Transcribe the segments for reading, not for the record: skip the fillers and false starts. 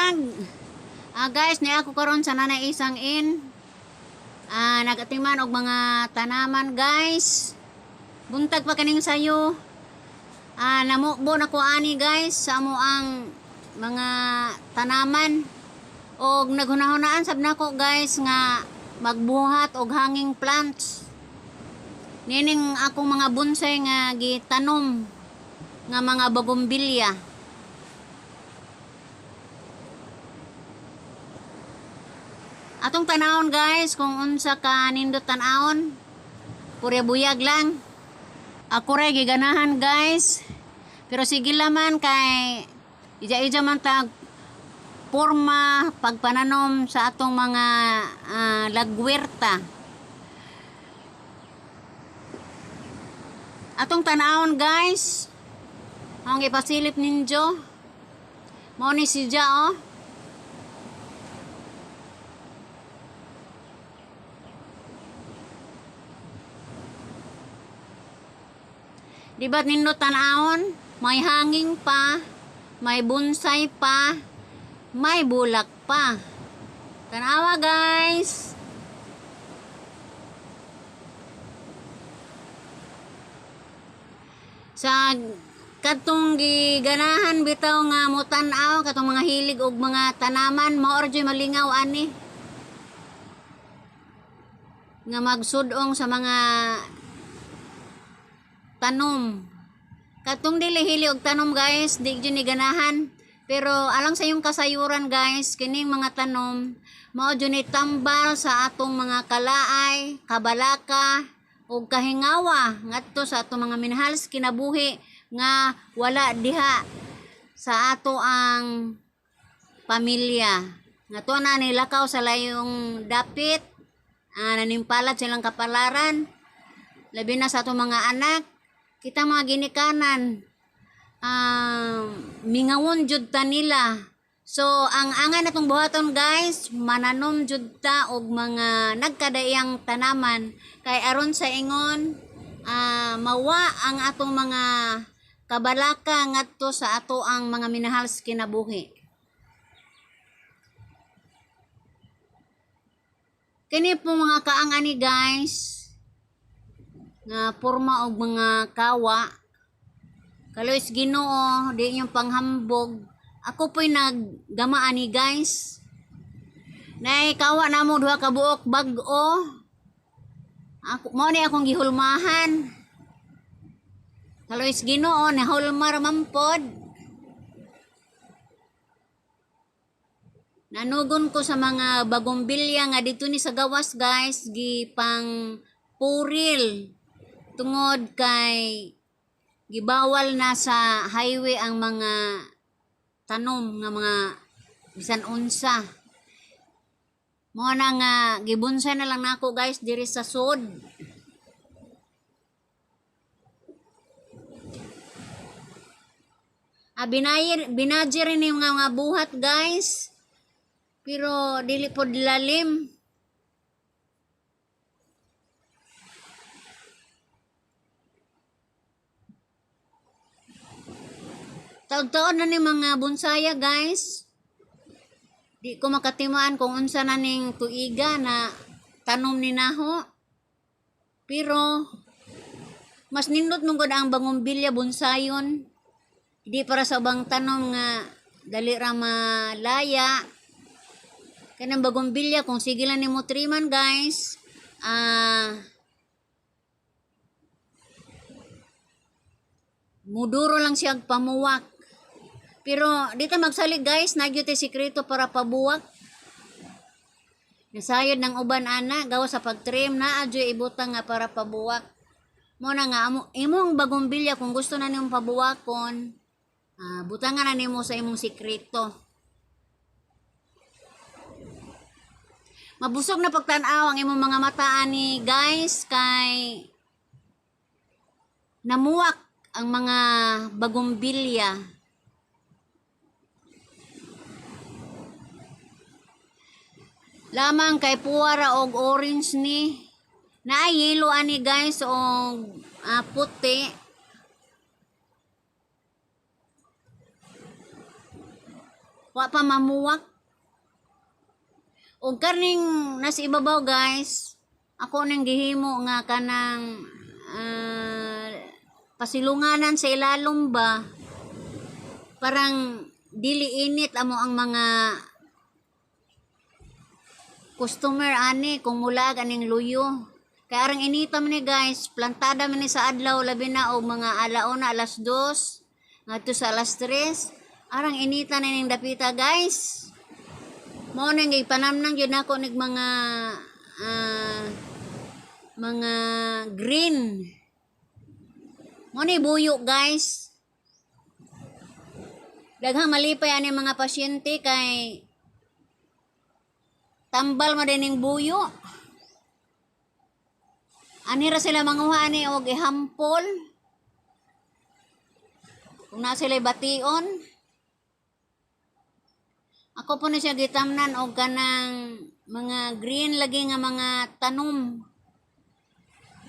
buntag. Guys, ni ako karon sa nanay isang nagatiman og mga tanaman guys. Buntag pa kaning sayo. Namubo na ko ani guys sa amo ang mga tanaman. Og naghunahunaan sab nako guys nga magbuhat og hanging plants. Nining akong mga bonsai nga gitanom nga mga bougainvillea. Atong tanawon guys kung unsa ka nindot tanawon. Pure buyag lang. Ako ray giganahan guys. Pero sige laman kay ija-ija man tag porma pagpananom sa atong mga lagwerta. Atong tanawon guys. Ang ipasilip ninyo. Mao ni siya oh. Diba nindot tanawon? May hanging pa, may bonsai pa, may bulak pa. Tanawa guys. Sa katong giganahan bitaw nga mutanaw katong mga hilig og mga tanaman, mao orjoy malingaw ani. Nga magsudong sa mga tanom. Katong dili hili og tanom guys, di gyud ni ganahan. Pero alang sa yung kasayuran guys, kining mga tanom mao gyud ni tambal sa atong mga kalaay, kabalaka ug kahingawa ngadto sa atong mga minahals kinabuhi nga wala diha sa ato ang pamilya. Nga na nilakaw sa layong dapit, nanimpalat silang kapalaran. Labi na sa atong mga anak. Kita mga ginikanan, mingawon jud ta nila. So, ang angan natong buhaton guys, mananom jud ta og mga nagkadaiyang tanaman. Kay aron sa ingon, mawa ang atong mga kabalaka ngadto sa ato ang mga minahals kinabuhi. Kini po mga kaangani guys, nga porma og mga kawa. Kalois Ginoo, di yung panghambog. Ako po'y naggamaan ni guys. Nay kawa na mo duha ka buok bag-o. Ako mo ni akong gihulmahan. Kalois Ginoo, nahulmar man pod. Nanugon ko sa mga bougainvillea nga dito ni sa gawas guys, gipang puril. Tungod kay gibawal na sa highway ang mga tanom nga mga bisan unsa. Mo na nga gibonsay na lang nako guys diri sa sud. Binadyer ni mga buhat guys. Pero dili pod lalim. Taon-taon na ni mga bonsaya guys. Di ko makatimaan kung unsa na ning tuiga na tanom ni naho. Pero mas nindot mong gud ang bougainvillea bonsayon. Di para sa ubang tanom nga dali ra malaya. Kanang bougainvillea kung sige lang nimo triman guys, muduro lang siya pamuwak. Pero dito magsalig guys, nagyo ti sikreto para pabuwak. Nasayod ng uban ana gawa sa pagtrim na adyo ibutang nga para pabuwak. Mo na nga imong bougainvillea kung gusto na nimong pabuwakon, butangan na nimo sa imong sikreto. Mabusog na pagtan-aw ang imong mga mata ani guys kay namuwak ang mga bougainvillea. Lamang kay puwara og orange ni. Na yellow ani guys og puti. wa pa mamuwak. Og karning nasa ibabaw guys, ako nang gihimo nga kanang pasilunganan sa ilalom ba, parang dili init amo ang mga customer ani kung mulag aning luyo. Kaya arang inita man ni guys, plantada man ni sa adlaw labi na og mga alauna alas 2 ngadto sa alas 3, arang inita na ning dapita guys. Mao nang ipanamnang gyud nako nig mga green. Mo ni buyo guys. Daghang malipay ani mga pasyente kay tambal mo din yung buyo. Ani ra sila manguha ani og ihampol. Kung na sila bation. Ako po na siya gitamnan og kanang mga green lagi nga mga tanom.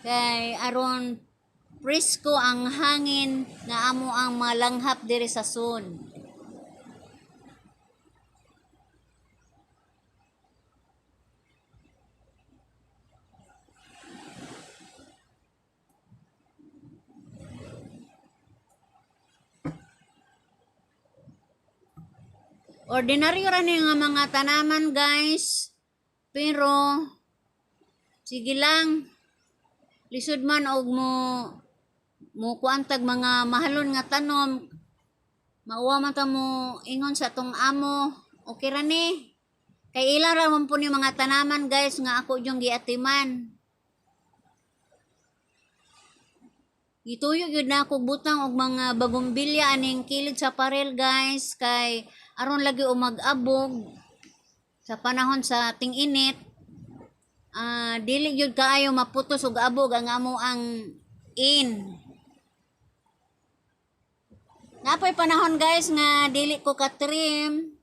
Kay aron presko ang hangin nga amo ang malanghap diri sa sun. Ordinaryo ra ni nga mga tanaman guys. Pero sige lang. Lisod man og mo kuantag mga mahalon nga tanom. Mauwa man ta mo ingon sa tong amo. Okay ra ni. Kay ilang ra man po ni mga tanaman guys nga ako yung giatiman. Gituyo gyud na ako butang og mga bagumbilya aning kilid sa parel guys kay aron lagi o mag-abog sa panahon sa ting-init. Dili gyud kaayo maputos og abog ang amo ang in. Napoy panahon guys nga dili ko ka-trim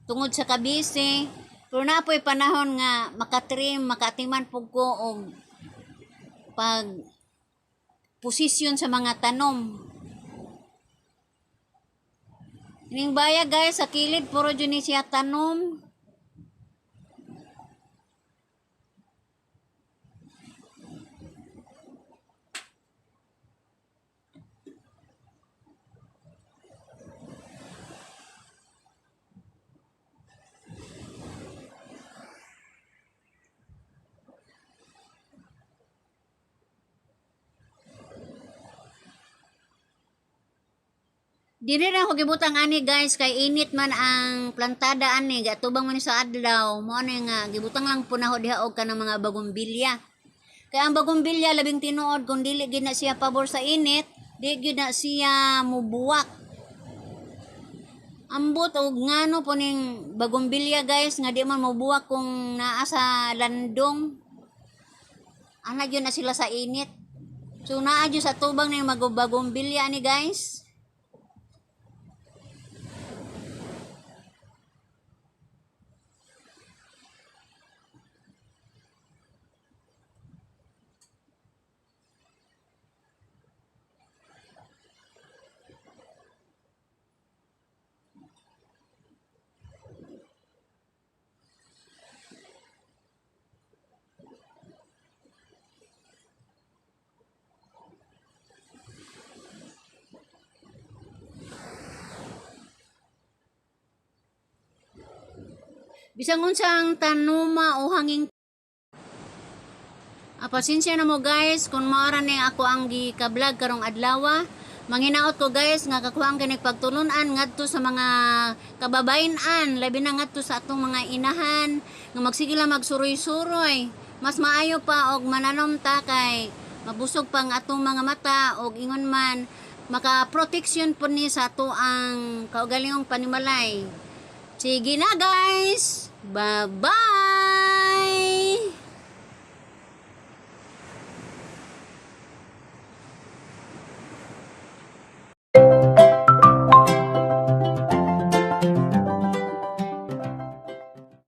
tungod sa kabisi. Pero napoy panahon nga makatrim, makatiman pug ko og pag posisyon sa mga tanom. Ning baya guys sa kilid puro jud ni siya tanom. Dili na ako gibutang ani guys kay init man ang plantada ani gatubang man sa adlaw mo ani nga gibutang lang punaho diha og kanang mga bagumbilya. Kay ang bagumbilya labing tinuod kung dili gid na siya pabor sa init, di gid na siya mubuwak. Ambot og ngano po ning bagumbilya guys nga di man mubuwak kung naa sa landong. Ana gyud na sila sa init. So naa gyud sa tubang ning bagumbilya ni guys. Bisang unsang tanuma o hanging pasensya na mo guys kung maara ni ako ang gi-vlog karong adlaw. Manghinaot ko guys nga kakuha ang ganig pagtulunan ngadto sa mga kababayan-an, labi na ngadto sa atong mga inahan nga magsigila magsuroy-suroy. Mas maayo pa og mananom ta kay mabusog pa ang atong mga mata og ingon man maka-protection po ni sa ato ang kaugalingong panimalay. Sige na guys! Bye-bye!